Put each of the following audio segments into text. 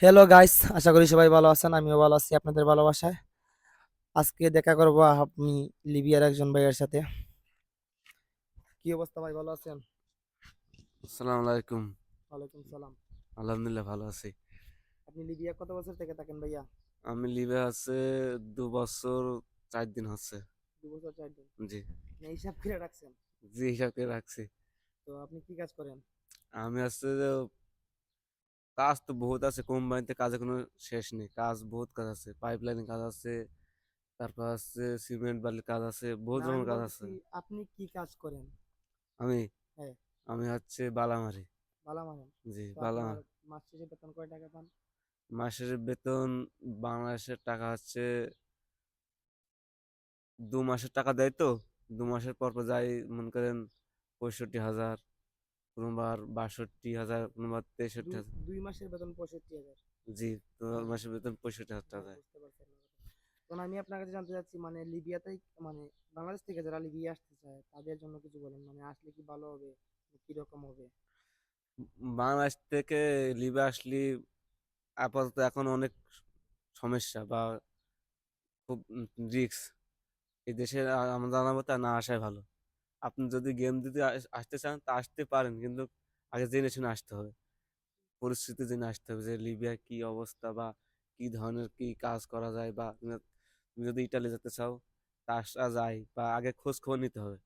Hello guys, আশা করি সবাই ভালো আছেন। আমিও ভালো আছি আপনাদের ভালোবাসায়। আজকে দেখা করবো আমি লিবিয়ার একজন ভাইয়ের সাথে। কি অবস্থা ভাই, ভালো আছেন? আসসালামু আলাইকুম। ওয়ালাইকুম সালাম। আলহামদুলিল্লাহ ভালো আছি। আপনি লিবিয়া কত বছর থেকে থাকেন ভাইয়া? আমি লিবে আছে 2 বছর 4 দিন হচ্ছে। 2 বছর 4 দিন? জি। না, হিসাব করে রাখছেন? জি, হিসাব করে রাখছি। তো আপনি কি কাজ করেন? আমি হচ্ছে যে কাজ তো বহুত আছে, কোম্পানিতে কাজে কোনো শেষ নেই, কাজ বহুত কাজ আছে, পাইপলাইনের কাজ আছে, তারপর হচ্ছে সিমেন্ট বালির কাজ আছে, বহুত না, আমি রকমের কাজ বলতেছি আছে। আপনি কি কাজ করেন? আমি হ্যাঁ। আমি হচ্ছে বালামারি। ভালো মানেন। জি, তো বালা। আপনার মাস শেষে বেতন কয় টাকা পান? মাসের বেতন বাংলাদেশের টাকা হচ্ছে 2 মাসের টাকা দেয় তো, 2 মাসের পর পর যাই, মনে করেন 65,000, কোনোবার 62,000, কোনোবার দুই 63,000। 2 মাসের বেতন 65,000? জি, তোমার হ্যাঁ, মাসের বেতন 65,000 হ্যাঁ, টাকা। বুঝতে পারছি আপনার কথা। তখন আমি আপনার কাছে জানতে চাচ্ছি, মানে লিবিয়াতেই, মানে বাংলাদেশ থেকে যারা লিবিয়া আসতে চায় তাদের জন্য কিছু বলেন, মানে আসলে কি ভালো হবে, কিরকম হবে? বাংলাদেশ থেকে লিবে আসলি আপাতত এখন অনেক সমস্যা বা খুব রিস্ক। এই দেশে আমার জানা মতে না আসাই ভালো। আপনি যদি গেম দিতে আসতে চান তা আসতে পারেন, কিন্তু আগে জেনে শুনে আসতে হবে, পরিস্থিতি জেনে আসতে হবে যে লিবিয়ার কি অবস্থা বা কি ধরনের কি কাজ করা যায়, বা তুমি যদি ইটালি যেতে চাও তা আসা যায়, বা আগে খোঁজ খবর নিতে হবে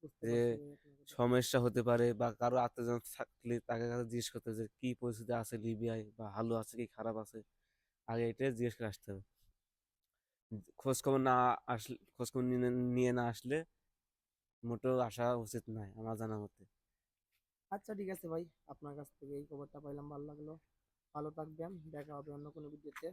বুঝতে যে পারছি ভাই আপনার কথা। সমস্যা হতে পারে, বা কারো আত্মীয়স্বজন থাকলে তাকে কাছে জিজ্ঞেস করতে হবে যে কি পরিস্থিতি আছে লিবিয়ায়, বা ভালো আছে কি খারাপ আছে, আগে এটাই জিজ্ঞেস করে আসতে হবে। খোঁজ খবর না আসলে, খোঁজ খবর নিয়ে নিয়ে না আসলে মোটেও আসা উচিত নয় আমার জানা মতে। আচ্ছা, ঠিক আছে ভাই, আপনার কাছ থেকে এই খবরটা পাইলাম, ভালো লাগলো। ভালো থাকবেন, দেখা হবে অন্য কোনো ভিডিওতে।